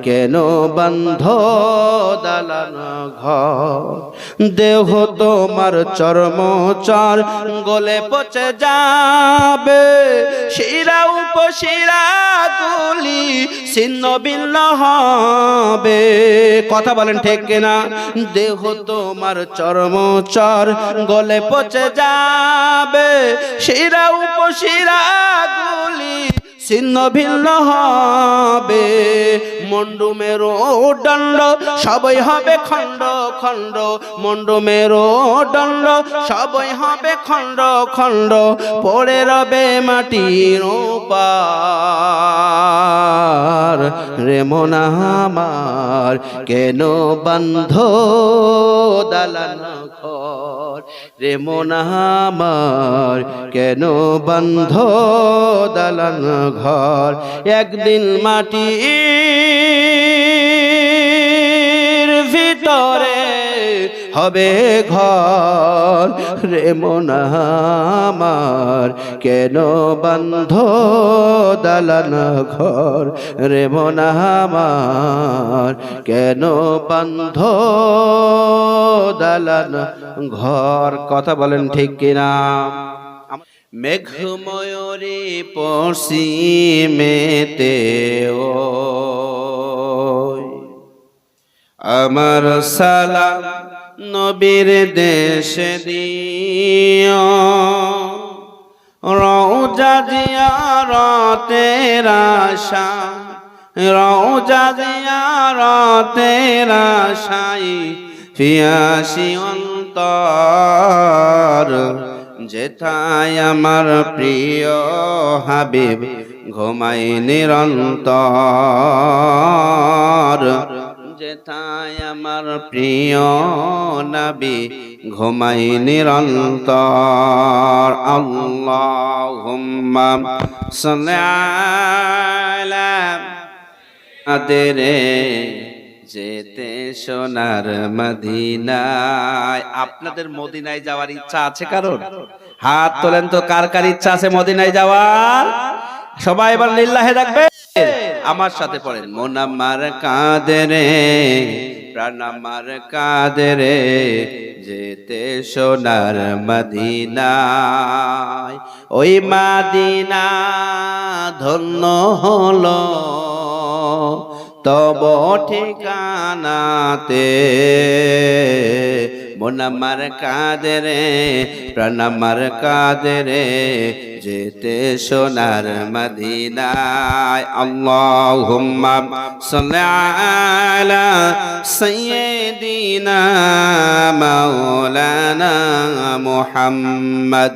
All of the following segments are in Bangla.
কেন বন্ধ দালান ঘর, দেহ তোমার চর্মচার গলে পচে যাবে, শিরা উপশিরা গুলি ছিন্ন ভিন্ন হবে। কথা বলেন ঠিক কিনা? দেহ তোমার চর্মচার গলে পচে যাবে, শিরা উপশিরা গুলি ছিন্ন ভিন্ন হবে। মন্ডুমের দণ্ড সবই হবে খণ্ড খণ্ড, মন্ডুমের দণ্ড সবই হবে খণ্ড খণ্ড, পড়ে রবে মাটির পার। রে মন আমার কেন বন্ধ দালান ঘর, রে মন আমার কেন বন্ধ দালান ঘর। একদিন মাটির ভিতরে হবে ঘর, রে মন আমার কেন বন্ধ দালান ঘর, রে মন আমার কেন বন্ধ দালান ঘর। কথা বলেন ঠিক কিনা? মেঘময়ূরী পশ্চিমেতে ওই আমার সালাম নবীর দেশে দিও, রওজা জিয়ারতের আশা, রওজা জিয়ারতের আশায় পিয়াসী অন্তর, যেথায় আমার প্রিয় হাবিব ঘুমাই নিরন্তর, যেথায় আমার প্রিয় নবী ঘুমাই নিরন্তর। আল্লাহুম্মা সাল্লি আলা আদেরে যেতে সোনার মদিনায়। আপনাদের মদিনায় যাওয়ার ইচ্ছা আছে কারোর? হাত তোলেন তো, কার কার ইচ্ছা আছে মদিনায় যাওয়ার? সবাই এবার লিল্লাহে রাখবে, আমার সাথে পড়েন। মন আমার কাঁদে রে, প্রাণ আমার কাঁদে রে, যেতে সোনার মদিনায়। ওই মদিনা ধন্য হলো তব ঠিকানাতে। মন আমার কাঁদে রে, প্রাণ আমার কাঁদে রে, যেতে সোনার মদিনায়। আল্লাহুম্মা সাল্লি আলা সাইয়্যিদিনা মাওলানা মুহাম্মদ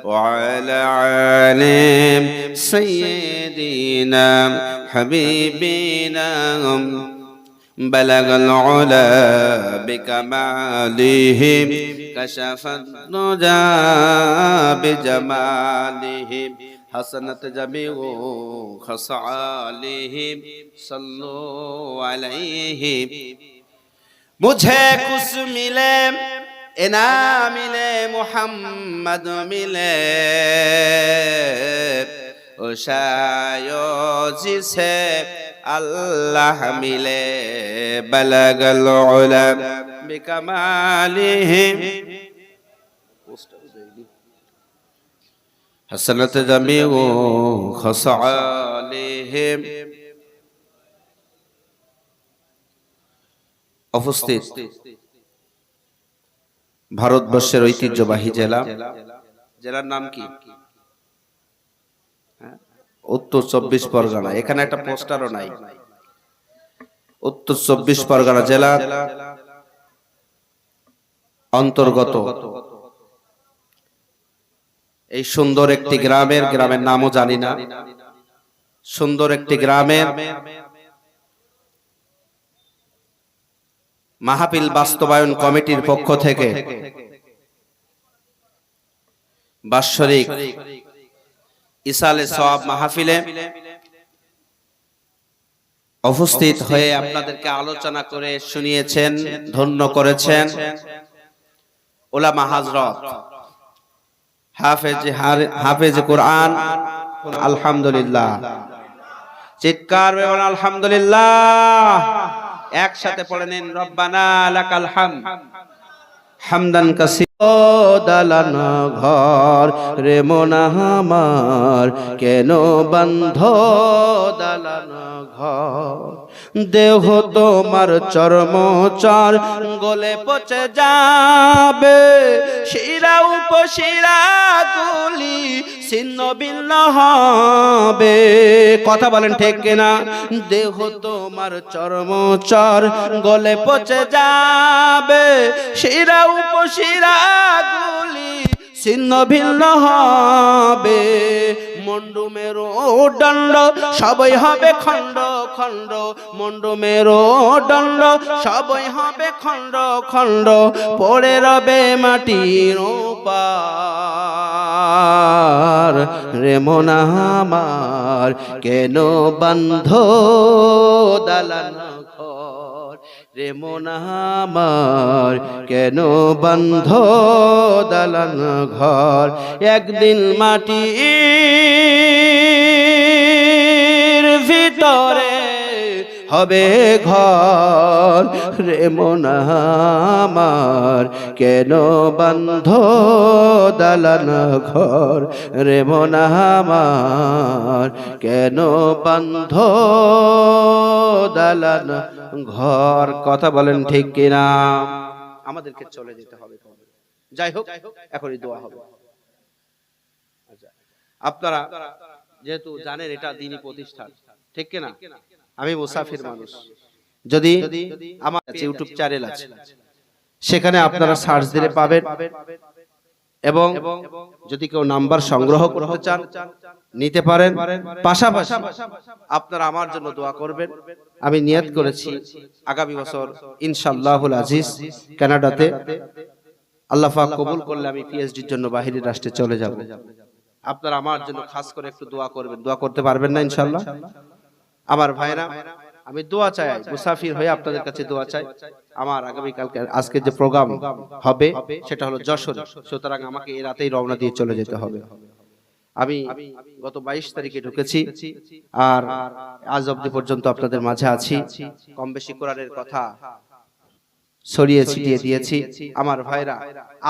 ওয়া আলা আলি সাইয়্যিদিনা হাবিবিনা بلغ العلا بكماله كشف الدجى بجماله حسنت جميع خصاله صلوا عليه मुझे कुछ मिले इना मिले मोहम्मद मिले ओ शायो जिसे अल्लाह मिले बलगल उला बिकमालिहि हसनत जमीउ खसालिहि। উপস্থিত ভারতবর্ষের ঐতিহ্যবাহী জেলা, জেলার নাম কি? উত্তর 24 পরগনা। এখানে একটা পোস্টারও নাই। উত্তর 24 পরগনা জেলা অন্তর্গত এই সুন্দর একটি গ্রামের নামও জানি না, সুন্দর একটি গ্রামের মাহফিল বাস্তবায়ন কমিটির পক্ষ থেকে বাৎসরিক ইসালে সওয়াব মাহফিলে উপস্থিত হয়ে আপনাদেরকে আলোচনা করে শুনিয়েছেন, ধন্য করেছেন উলামা হযরত, হাফেজ কোরআন, আলহামদুলিল্লাহ চিৎকার বলুন আলহামদুলিল্লাহ। একসাথে পড়ে নিন রব্বানা লাকাল হামদ হামদান কাসীরা। দালানা ঘর রে মন আমার কেন বন্ধ দালানা ঘর, দেহ তোমার চর্মচর গলে পচে যাবে, শিরা উপশিরা গুলি ছিন্ন ভিন্ন হবে। কথা বলেন ঠিক কিনা? দেহ তোমার চর্মচর গলে পচে যাবে, শিরা উপশিরা গুলি ছিন্ন ভিন্ন হবে। মুন্ডু মেরু দণ্ড সবই হবে খণ্ড খণ্ড, মুন্ডু মেরু দণ্ড সবই হবে খণ্ড খণ্ড, পড়ে রবে মাটির পার রে মন আমার কেন বন্ধ দালানা ঘর, রে মন আমার কেন বন্ধ দালানা ঘর। একদিন মাটির ভিতরে হবে ঘর, রে মন আমার কেন বন্ধ দালানা ঘর, রে মন আমার কেন বন্ধ দালানা ঘর। কথা বলেন ঠিক কিনা? আমাদেরকে চলে যেতে হবে। যাই হোক, এখনই দোয়া হবে। আপনারা যেহেতু জানেন এটা দ্বীনি প্রতিষ্ঠান, ঠিক কিনা? আমি মুসাফির মানুষ। যদি আমার ইউটিউব চ্যানেল আছে, সেখানে আপনারা সার্চ দিলে পাবেন, এবং যদি কেউ নাম্বার সংগ্রহ করতে চান নিতে পারেন। পাশাপাশি আপনারা আমার জন্য দোয়া করবেন। আমি নিয়ত করেছি আগামী বছর ইনশাআল্লাহুল আজিজ কানাডাতে আল্লাহ পাক কবুল করলে আমি পিএইচডির জন্য বাহিরের রাষ্ট্রে চলে যাব। আপনারা আমার জন্য খাস করে একটু দোয়া করবেন। দোয়া করতে পারবেন না ইনশাআল্লাহ? আমার ভাইরা, আমি দোয়া চাই, মুসাফির হয়ে আপনাদের কাছে দোয়া চাই। আমার আগামী কালকে আজকে যে প্রোগ্রাম হবে সেটা হলো যশোর, সুতরাং আমাকে এই রাতেই রওনা দিয়ে চলে যেতে হবে। আমি গত 22 তারিখে ঢুকেছি, আর আজ অবধি পর্যন্ত আপনাদের মাঝে আছি। কম বেশি কোরআনের কথা ছড়িয়ে ছিটিয়ে দিয়েছি। আমার ভাইরা,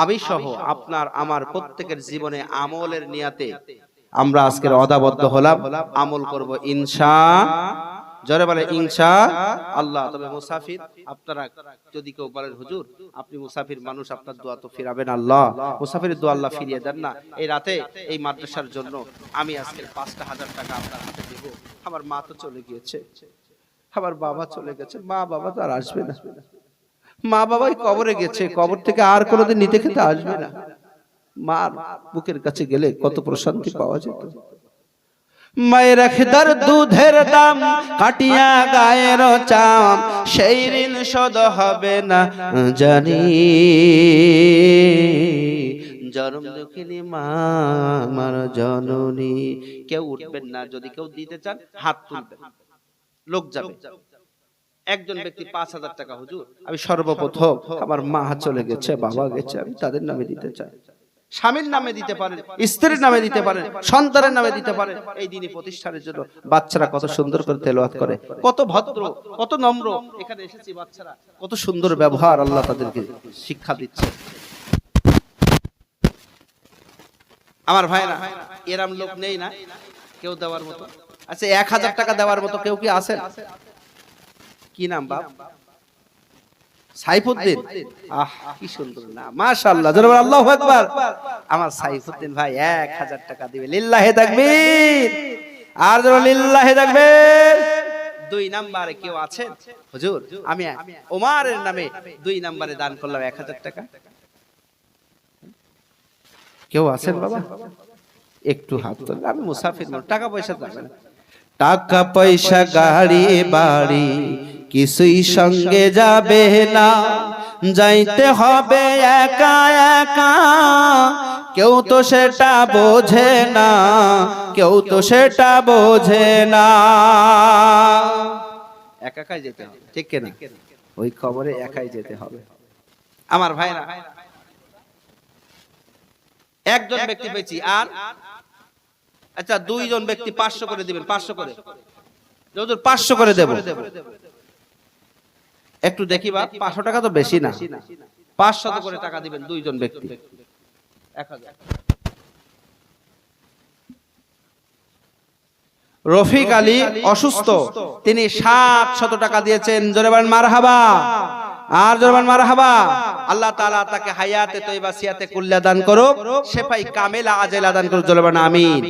আমি সহ আপনার আমার প্রত্যেকের জীবনে আমলের নিয়াতে আমরা আজকের অদাবদ্ধ হলাম, আমল করব ইনশাআল্লাহ। জোরে বলে ইনশাআল্লাহ। তবে মুসাফির আপনারা যদি কেউ বলেন হুজুর আপনি মুসাফির মানুষ, আপনার দোয়া তো ফিরাবেন আল্লাহ, মুসাফিরের দোয়া আল্লাহ ফিরিয়ে দেন না। এই রাতে এই মাদ্রাসার জন্য আমি আজকে 5,000 টাকা আপনার হাতে দেব। আমার মা তো চলে গিয়েছে, আমার বাবা চলে গেছে, মা বাবা তো আর আসবে না। মা বাবাই কবরে গেছে, কবর থেকে আর কোনোদিন নিতে খেতে আসবে না। মার বুকের কাছে গেলে কত প্রশান্তি পাওয়া যেত। মায়ের খেদার দুধের দাম কাটিয়া গায়ের চাম, সেই ঋণ শোধ হবে না জানি। জনম দুঃখিনী মা আমার জননী। কেউ উঠবেন না, যদি কেউ দিতে চান হাত তুলবেন, লোক যাবে। একজন ব্যক্তি 5,000 টাকা, হুজুর আমি সর্বপ্রথম আমার মা চলে গেছে, বাবা গেছে, আমি তাদের নামে দিতে চাই। স্বামীর নামে দিতে পারেন, স্ত্রীর নামে দিতে পারেন, সন্তানের নামে দিতে পারেন। এই দিনই প্রতিষ্ঠানের জন্য বাচ্চারা কত সুন্দর করে তেলাওয়াত করে, কত ভদ্র, কত নম্র। এখানে এসেছি বাচ্চারা কত সুন্দর ব্যবহার আল্লাহ তাদেরকে শিক্ষা দিচ্ছে। আমার ভাইরা, এরম লোক নেই না কেউ দেওয়ার মতো? আচ্ছা 1,000 টাকা দেওয়ার মতো কেউ কি আছেন? কি নাম বাপ? সাইফুদ্দিন। আহ কি সুন্দর নাম, মাশাআল্লাহ। জোরে বলেন আল্লাহু আকবার। আমার সাইফুদ্দিন ভাই 1,000 টাকা দিবে। লিল্লাহি তাকবীর। আর জোরে লিল্লাহি তাকবীর। 2 নম্বরে কেউ আছেন? হুজুর আমি ওমরের নামে 2 নম্বরে দান করলাম 1,000 টাকা। কেউ আছেন বাবা? একটু হাত তোলেন। আমি মুসাফির, টাকা পয়সা লাগবে না। টাকা পয়সা গাড়ি বাড়ি কিছুই সঙ্গে যাবে না, যাইতে হবে একা একা। কেউ তো সেটা বোঝে না, কেউ তো সেটা বোঝে না। একা একাই যেতে হবে, ঠিক কিনা? ওই খবরে একাই যেতে হবে। আমার ভাইরা, একজন ব্যক্তি পেয়েছি, আর আচ্ছা 2 জন ব্যক্তি 500 করে দিবেন, 500 করে। যে হুজুর 500 করে দেব। একটু দেখি বা 500 টাকা তো বেশি না, 500 করে টাকা দিবেন দুইজন ব্যক্তি। 1000। রফিক আলী অসুস্থ, তিনি 700 টাকা দিয়েছেন। জোরে বলেন মারহাবা, আর জোরে বলেন মারহাবা। আল্লাহ তাআলা তাকে হায়াতে তয়্যিবা সিয়াতে কুল্লা দান করুক, শেফাই কামেলা আজেলা দান করুক। জোরে বলেন আমিন,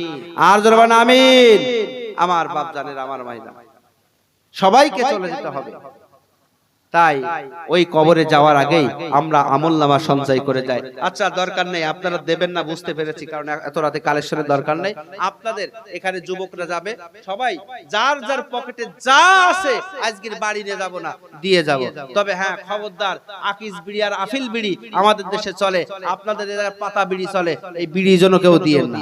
আর জোরে বলেন আমিন। আমার বাপ জানেন, আমার মাইনা, সবাইকে চলে যেতে হবে। তাই ওই কবরে যাওয়ার আগেই আমরা আমলনামা সঞ্চয় করে যাই। আচ্ছা, দরকার নেই, আপনারা দেবেন না বুঝতে পেরেছি, কারণ এত রাতে কালেকশনের দরকার নেই। আপনাদের এখানে যুবকরা যাবে, সবাই যার যার পকেটে যা আছে আজকের বাড়ি নিয়ে যাব না, দিয়ে যাব। তবে হ্যাঁ, খবরদার, আকিস বিড়ি আর আফিল বিড়ি আমাদের দেশে চলে, আপনাদের এলাকায় পাতা বিড়ি চলে, এই বিড়ি যেন কেউ দিয়েন না।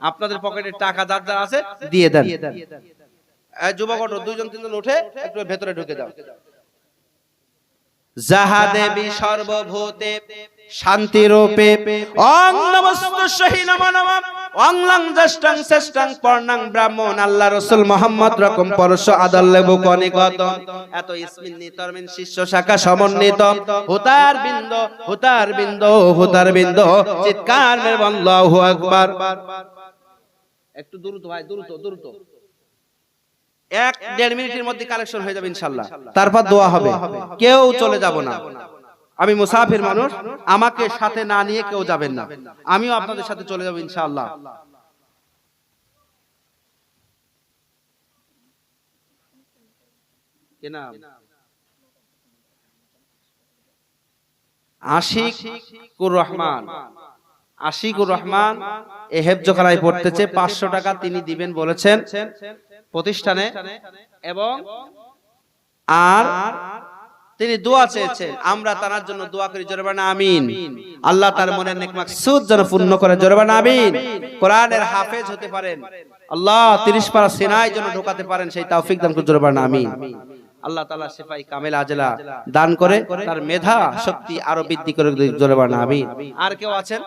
আপনাদের পকেটে টাকা যার যার আছে দিয়ে দেন। যুবক ওঠো, দুইজন তিনজন উঠে একটু ভেতরে ঢুকে যাও। যাহা দেবী সর্বভূতে শান্তি রূপে অং নমস্তুস্যহি নমো নমঃ অং লং জ্যেষ্ঠং শ্রেষ্ঠং পর্ণং ব্রাহ্মণ আল্লাহ রাসূল মুহাম্মদ রকম পরশ আদাল্লে বুকনিগত এত ইসমিন নিতরমিন শিষ্য শাখা সমন্বিত হুতার বিন্দ হুতার বিন্দ হুতার বিন্দ চিৎকার মেরে আল্লাহু আকবার। একটু দ্রুত ভাই, দ্রুত দ্রুত, 1-1.5 মিনিটের মধ্যে কালেকশন হয়ে যাবে ইনশাআল্লাহ। তারপর দোয়া হবে, কেউ চলে যাব না। আমি মুসাফির মানুষ, আমাকে সাথে না নিয়ে কেউ যাবেন না, আমিও আপনাদের সাথে চলে যাব ইনশাআল্লাহ। কি নাম? আশিকুর রহমান। আশিকুর রহমান এ হেফজখানায় পড়তেছে, 500 টাকা তিনি দিবেন বলেছেন প্রতিষ্ঠানে, এবং আর তিনি দোয়া চেয়েছেন, আমরা তার জন্য দোয়া করি। জোরে বলেন আমিন। আল্লাহ তার মনের নেক মাকসুদ যেন পূর্ণ করে। জোরে বলেন আমিন। কোরআনের হাফেজ হতে পারেন, আল্লাহ 30 পারা সিনায় যেন ঢোকাতে পারেন, সেই তৌফিক দান করুন। জোরে বলেন আমিন। আল্লাহ তাআলা শেফাই কামেলা আজেলা দান করে, তার মেধা শক্তি আরো বৃদ্ধি করে। জোরে বলেন আমিন। আর কেউ আছেন?